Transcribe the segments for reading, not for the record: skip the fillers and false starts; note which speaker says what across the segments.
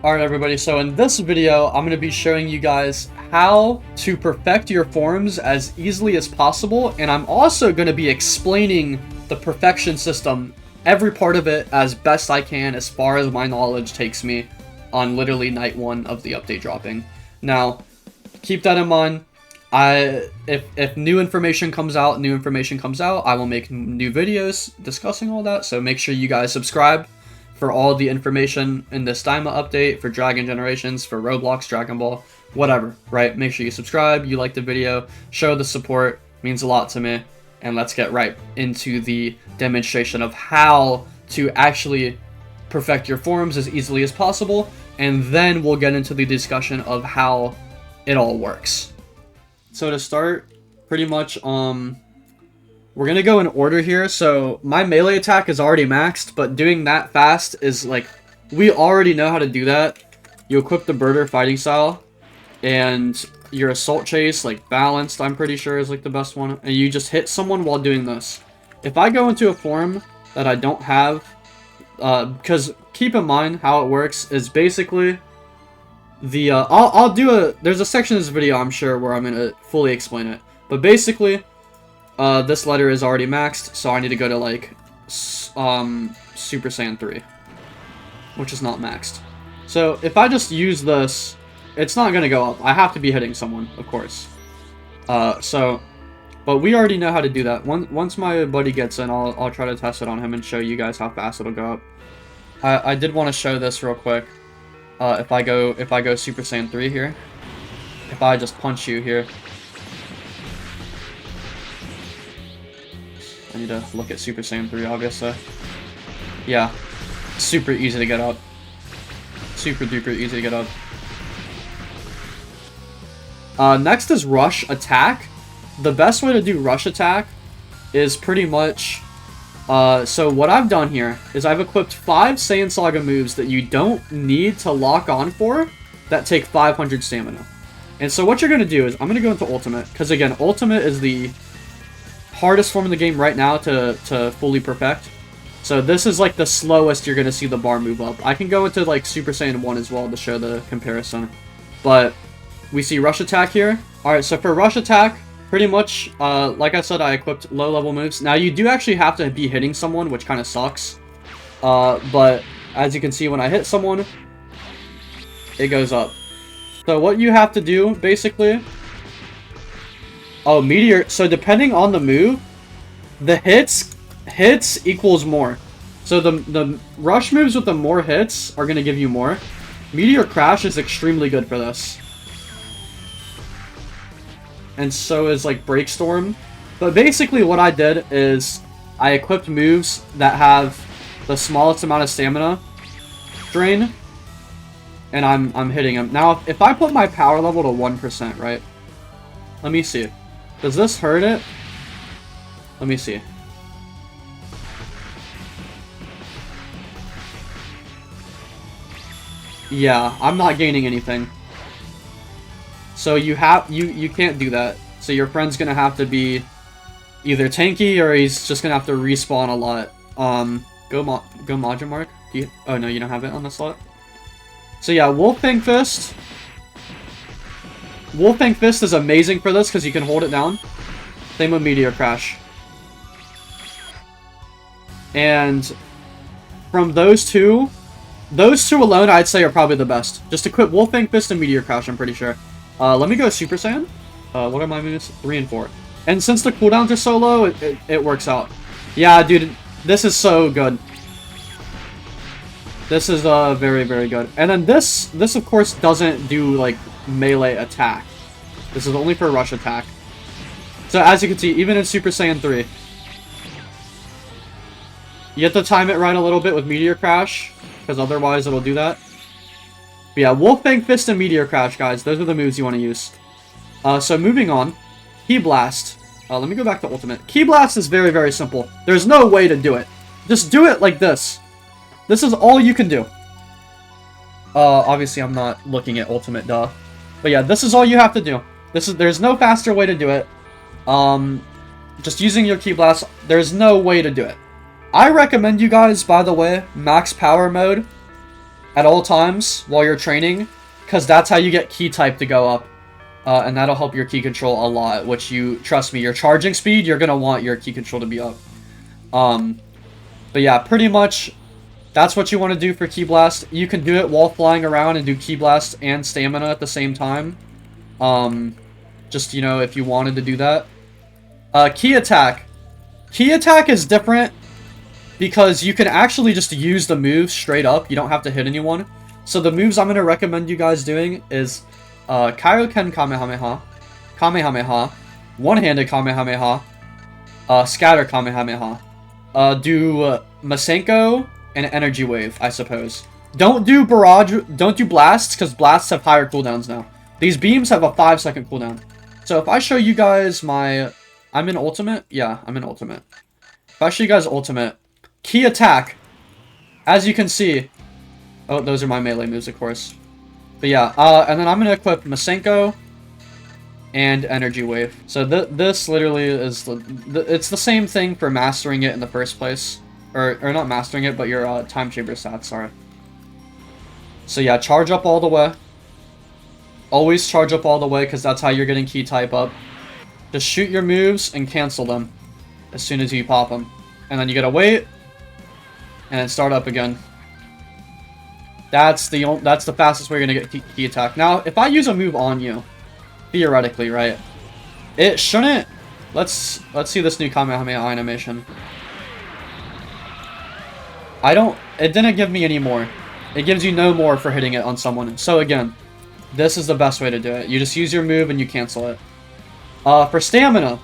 Speaker 1: Alright everybody, so in this video, I'm going to be showing you guys how to perfect your forms as easily as possible, and I'm also going to be explaining the perfection system, every part of it, as best I can as far as my knowledge takes me on literally night 1 of the update dropping. Now, keep that in mind. If new information comes out, I will make new videos discussing all that, so make sure you guys subscribe for all the information in this Daima update, for Dragon Generations, for Roblox, Dragon Ball, whatever, right? Make sure you subscribe, you like the video, show the support, means a lot to me, and let's get right into the demonstration of how to actually perfect your forms as easily as possible, and then we'll get into the discussion of how it all works. So to start, pretty much, we're gonna go in order here. So my melee attack is already maxed, but doing that fast is like, we already know how to do that. You equip the birder fighting style, and your assault chase, like balanced, I'm pretty sure is like the best one. And you just hit someone while doing this. If I go into a form that I don't have, because keep in mind how it works is basically the, there's a section of this video I'm sure where I'm gonna fully explain it. But basically, this letter is already maxed, so I need to go to, like, Super Saiyan 3, which is not maxed. So, if I just use this, it's not gonna go up. I have to be hitting someone, of course. But we already know how to do that. Once my buddy gets in, I'll try to test it on him and show you guys how fast it'll go up. I did want to show this real quick. If I go Super Saiyan 3 here, if I just punch you here, I need to look at Super Saiyan 3, obviously. Yeah, super easy to get up. Super duper easy to get up. Next is Rush Attack. The best way to do Rush Attack is pretty much... so what I've done here is I've equipped 5 Saiyan Saga moves that you don't need to lock on for that take 500 stamina. And so what you're going to do is, I'm going to go into Ultimate, because again, Ultimate is the hardest form in the game right now to fully perfect. So this is like the slowest you're going to see the bar move up. I can go into like Super Saiyan 1 as well to show the comparison. But we see Rush Attack here. Alright, so for Rush Attack, pretty much, like I said, I equipped low-level moves. Now, you do actually have to be hitting someone, which kind of sucks. But as you can see, when I hit someone, it goes up. So what you have to do, basically... Oh, Meteor. So depending on the move, the hits equals more. So the rush moves with the more hits are going to give you more. Meteor Crash is extremely good for this. And so is like Break Storm. But basically what I did is I equipped moves that have the smallest amount of stamina drain. And I'm hitting them. Now, if I put my power level to 1%, right? Let me see. Does this hurt it? Let me see. Yeah, I'm not gaining anything. So you can't do that. So your friend's gonna have to be either tanky or he's just gonna have to respawn a lot. Go Majin Mark. Oh no, you don't have it on the slot. So yeah, Wolfang Fist. Wolfang Fist is amazing for this because you can hold it down. Same with Meteor Crash. And from those two alone, I'd say are probably the best. Just equip Wolfang Fist and Meteor Crash, I'm pretty sure. Let me go Super Saiyan. What are my moves? 3 and 4. And since the cooldowns are so low, it works out. Yeah, dude, this is so good. This is very, very good. And then this of course doesn't do like melee attack. This is only for rush attack. So as you can see, even in Super Saiyan 3, you have to time it right a little bit with Meteor Crash, because otherwise it'll do that. But yeah, Wolfang Fist and Meteor Crash, guys. Those are the moves you want to use. So moving on, Ki Blast. Let me go back to Ultimate. Ki Blast is very, very simple. There's no way to do it. Just do it like this. This is all you can do. Obviously I'm not looking at Ultimate, duh. But yeah, this is all you have to do. There's no faster way to do it. Just using your Ki Blast, there's no way to do it. I recommend you guys, by the way, max power mode at all times while you're training, because that's how you get key type to go up. And that'll help your key control a lot, which trust me, your charging speed, you're going to want your key control to be up. But yeah, pretty much that's what you want to do for Ki Blast. You can do it while flying around and do Ki Blast and Stamina at the same time. Just, you know, if you wanted to do that. Ki Attack. Ki Attack is different because you can actually just use the moves straight up. You don't have to hit anyone. So the moves I'm going to recommend you guys doing is Kaioken Kamehameha, Kamehameha, One-Handed Kamehameha, Scatter Kamehameha. Do Masenko and Energy Wave, I suppose. Don't do Barrage, don't do Blasts, because Blasts have higher cooldowns now. These beams have a 5-second cooldown. So if I show you guys my... I'm in Ultimate? Yeah, I'm in Ultimate. If I show you guys Ultimate, Ki Attack, as you can see... Oh, those are my melee moves, of course. But yeah, and then I'm going to equip Masenko and Energy Wave. So this literally is... it's the same thing for mastering it in the first place. Or not mastering it, but your Time Chamber stats, sorry. So yeah, charge up all the way. Always charge up all the way, because that's how you're getting key type up. Just shoot your moves and cancel them as soon as you pop them. And then you gotta wait, and then start up again. That's the fastest way you're gonna get key attack. Now, if I use a move on you, theoretically, right? It shouldn't... Let's see this new Kamehameha animation. It didn't give me any more. It gives you no more for hitting it on someone. So again, this is the best way to do it. You just use your move and you cancel it. For stamina,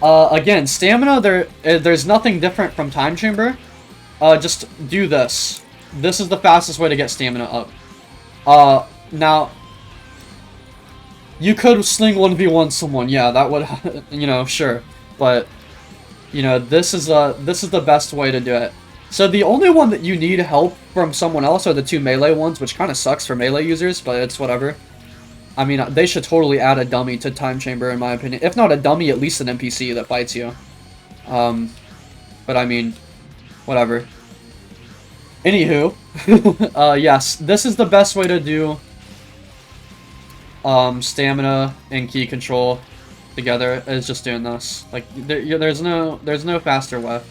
Speaker 1: again, stamina, there's nothing different from Time Chamber. Just do this. This is the fastest way to get stamina up. Now, you could sling 1v1 someone. Yeah, that would, you know, sure. But, you know, this is the best way to do it. So the only one that you need help from someone else are the two melee ones, which kind of sucks for melee users, but it's whatever. I mean, they should totally add a dummy to Time Chamber, in my opinion. If not a dummy, at least an NPC that fights you. But I mean, whatever. Anywho, yes, this is the best way to do stamina and key control together, is just doing this. Like, there's no faster way.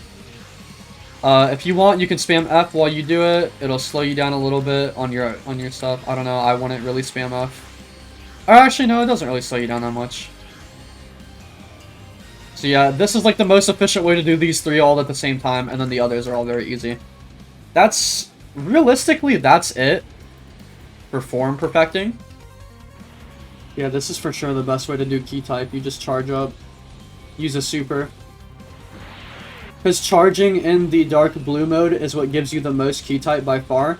Speaker 1: If you want, you can spam F while you do it. It'll slow you down a little bit on your stuff. I don't know. I wouldn't really spam F. Or actually, no, it doesn't really slow you down that much. So yeah, this is like the most efficient way to do these three all at the same time, and then the others are all very easy. Realistically, that's it for form perfecting. Yeah, this is for sure the best way to do key type. You just charge up, use a super. Because charging in the dark blue mode is what gives you the most key type by far.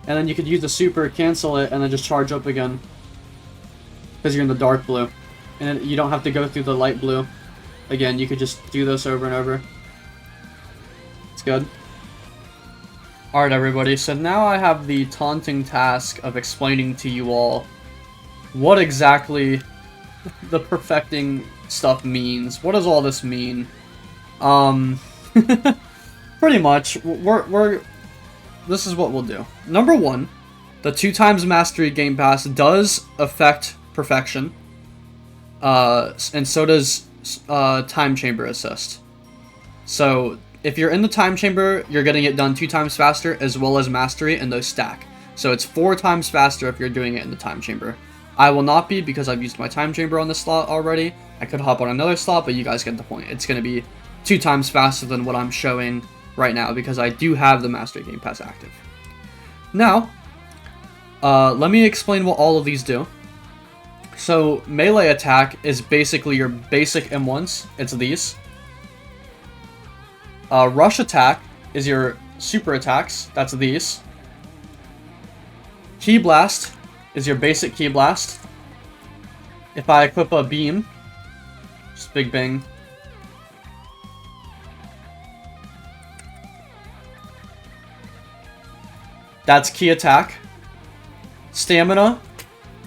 Speaker 1: And then you could use the super, cancel it, and then just charge up again. Because you're in the dark blue. And you don't have to go through the light blue. Again, you could just do this over and over. It's good. Alright everybody, so now I have the taunting task of explaining to you all what exactly the perfecting stuff means. What does all this mean? Pretty much, this is what we'll do. Number one, the 2x Mastery Game Pass does affect perfection, and so does Time Chamber Assist. So, if you're in the Time Chamber, you're getting it done 2 times faster, as well as Mastery, and those stack. So it's 4 times faster if you're doing it in the Time Chamber. I will not be, because I've used my Time Chamber on this slot already. I could hop on another slot, but you guys get the point. It's going to be 2 times faster than what I'm showing right now, because I do have the Mastery Game Pass active. Now, let me explain what all of these do. So, melee attack is basically your basic M1s. It's these. Rush attack is your super attacks. That's these. Ki Blast is your basic Ki Blast. If I equip a beam, just Big Bang. That's Ki Attack. Stamina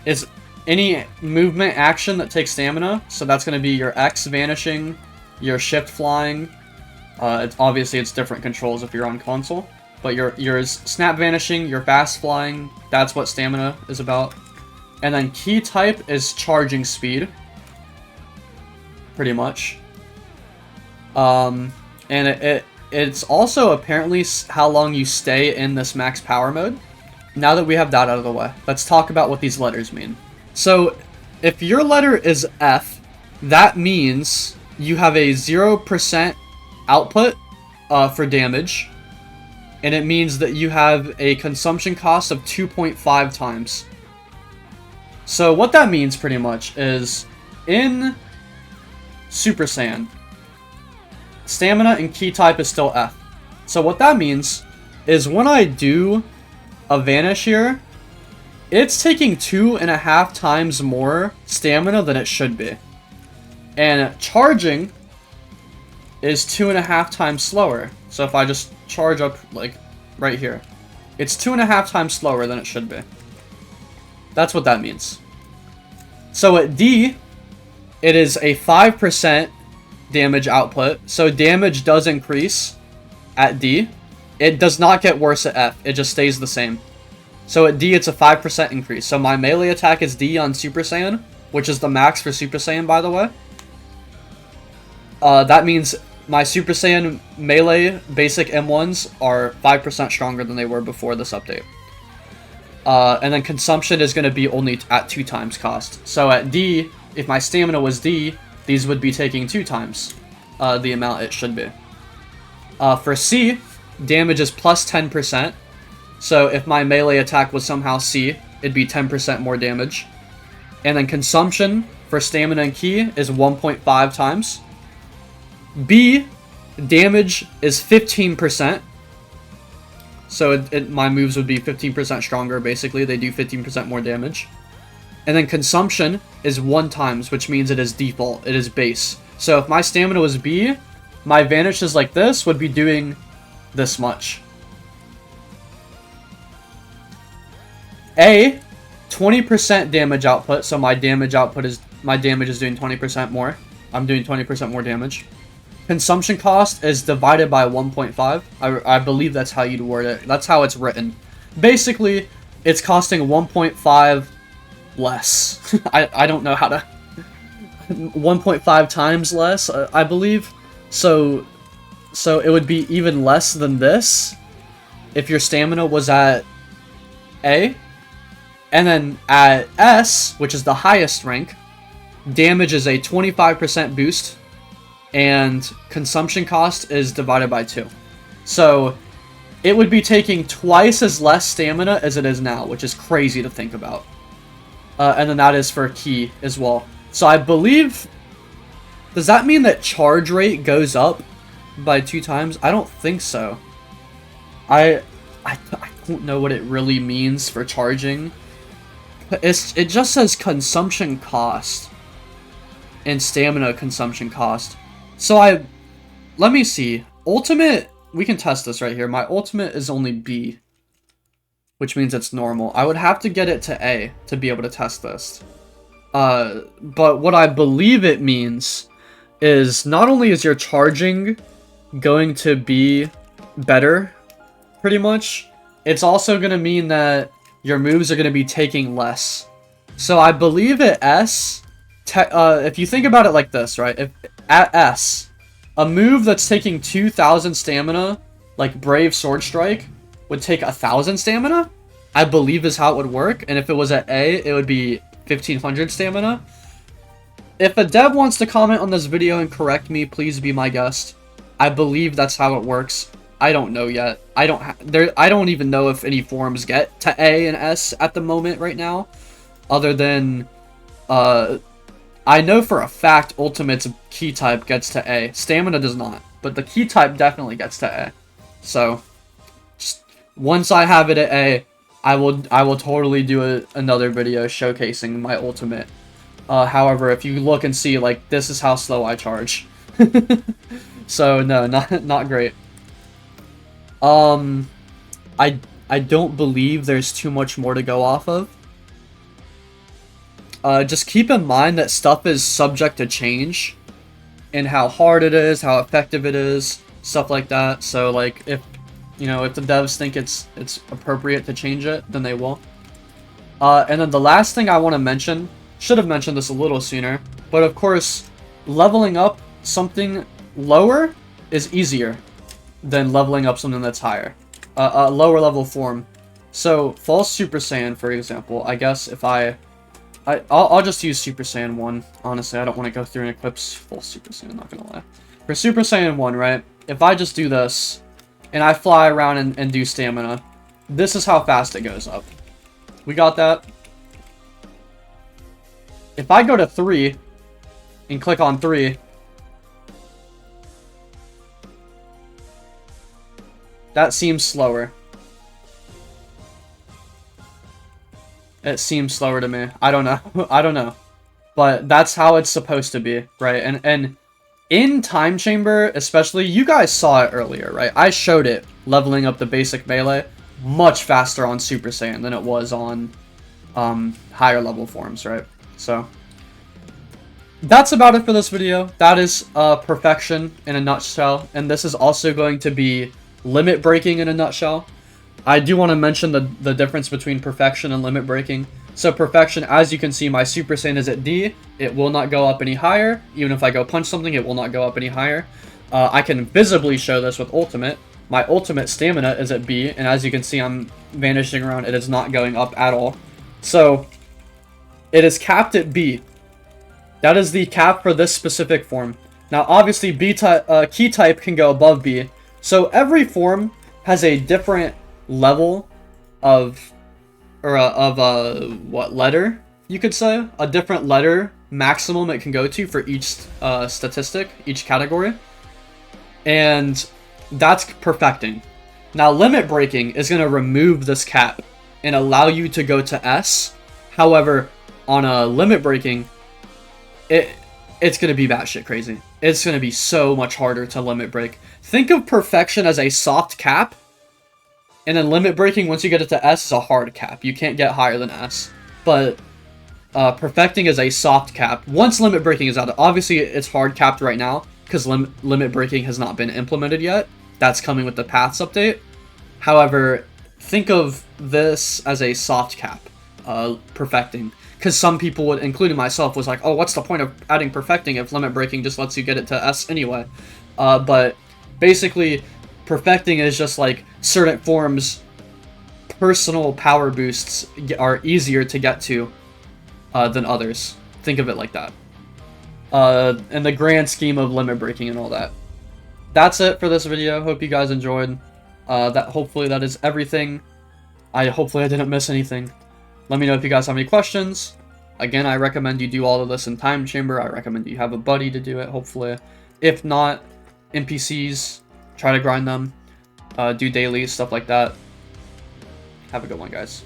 Speaker 1: is any movement action that takes stamina. So that's going to be your X vanishing, your shift flying. Obviously it's different controls if you're on console. but yours snap vanishing, your fast flying, that's what stamina is about. And then key type is charging speed, pretty much. And it's also apparently how long you stay in this max power mode. Now that we have that out of the way, let's talk about what these letters mean. So, if your letter is F, that means you have a 0% output for damage, and it means that you have a consumption cost of 2.5 times. So what that means pretty much is in Super Saiyan, stamina and key type is still F. So what that means is when I do a vanish here, it's taking 2.5 times more stamina than it should be. And charging is 2.5 times slower. So if I just charge up, like, right here, it's 2.5 times slower than it should be. That's what that means. So at D, it is a 5% damage output. So damage does increase at D. It does not get worse at F. It just stays the same. So at D, it's a 5% increase. So my melee attack is D on Super Saiyan, which is the max for Super Saiyan, by the way. That means my Super Saiyan melee basic M1s are 5% stronger than they were before this update. And then consumption is going to be only at 2 times cost. So at D, if my stamina was D, these would be taking 2 times the amount it should be. For C, damage is plus 10%. So if my melee attack was somehow C, it'd be 10% more damage. And then consumption for stamina and key is 1.5 times. B, damage is 15%. So my moves would be 15% stronger, basically. They do 15% more damage. And then consumption is 1 times, which means it is default. It is base. So if my stamina was B, my vanishes like this would be doing this much. A, 20% damage output. So my damage is doing 20% more. I'm doing 20% more damage. Consumption cost is divided by 1.5. I believe that's how you'd word it. That's how it's written. Basically, it's costing 1.5 less. I don't know how to... 1.5 times less, I believe. So it would be even less than this if your stamina was at A. And then at S, which is the highest rank, damage is a 25% boost. And consumption cost is divided by 2. So it would be taking twice as less stamina as it is now, which is crazy to think about. And then that is for key as well. So I believe... Does that mean that charge rate goes up by 2 times? I don't think so. I don't know what it really means for charging. It just says consumption cost. And stamina consumption cost. So let me see. Ultimate, we can test this right here. My ultimate is only B, which means it's normal. I would have to get it to A to be able to test this. But what I believe it means is not only is your charging going to be better, pretty much, it's also going to mean that your moves are going to be taking less. So I believe at S, if you think about it like this, right? If at S, a move that's taking 2,000 stamina, like Brave Sword Strike, would take 1,000 stamina, I believe is how it would work. And if it was at A, it would be 1,500 stamina. If a dev wants to comment on this video and correct me, please be my guest. I believe that's how it works. I don't know yet. I don't even know if any forums get to A and S at the moment right now, other than I know for a fact Ultimate's key type gets to A. Stamina does not, but the key type definitely gets to A. So, just once I have it at A, I will totally do another video showcasing my Ultimate. However, if you look and see, like, this is how slow I charge. So, no, not great. I don't believe there's too much more to go off of. Just keep in mind that stuff is subject to change, and how hard it is, how effective it is, stuff like that. So, like, if You know, if the devs think it's appropriate to change it, then they will. And then the last thing I want to mention, should have mentioned this a little sooner, but of course, leveling up something lower is easier than leveling up something that's higher. A lower level form. So, False Super Saiyan, for example, I guess if I'll just use Super Saiyan 1. Honestly, I don't want to go through and equips False Super Saiyan, not gonna lie. For Super Saiyan 1, right, if I just do this, and I fly around and do stamina, this is how fast it goes up. We got that. If I go to 3, and click on 3, that seems slower. It seems slower to me. I don't know. I don't know. But that's how it's supposed to be, right? And in Time Chamber, especially, you guys saw it earlier, right? I showed it leveling up the basic melee much faster on Super Saiyan than it was on higher level forms, right? So that's about it for this video. That is perfection in a nutshell, and this is also going to be limit breaking in a nutshell. I do want to mention the difference between perfection and limit breaking. So perfection, as you can see, my Super Saiyan is at D. It will not go up any higher. Even if I go punch something, it will not go up any higher. I can visibly show this with ultimate. My ultimate stamina is at B, and as you can see, I'm vanishing around. It is not going up at all. So it is capped at B. That is the cap for this specific form. Now, obviously, key type can go above B. So every form has a different level of, what letter, you could say? A different letter maximum it can go to for each statistic, each category. And that's perfecting. Now, limit breaking is going to remove this cap and allow you to go to S. However, on a limit breaking, it's going to be batshit crazy. It's going to be so much harder to limit break. Think of perfection as a soft cap, and then limit breaking, once you get it to S, is a hard cap. You can't get higher than S. But perfecting is a soft cap. Once limit breaking is out, obviously it's hard capped right now, because limit breaking has not been implemented yet. That's coming with the Paths update. However, think of this as a soft cap, perfecting. Because some people would, including myself, was like, oh, what's the point of adding perfecting if limit breaking just lets you get it to S anyway? But basically, perfecting is just like certain forms, personal power boosts are easier to get to than others. Think of it like that. In the grand scheme of limit breaking and all that. That's it for this video. Hope you guys enjoyed. Hopefully that is everything. Hopefully I didn't miss anything. Let me know if you guys have any questions. Again, I recommend you do all of this in Time Chamber. I recommend you have a buddy to do it, hopefully. If not, NPCs, try to grind them. Do dailies, stuff like that. Have a good one, guys.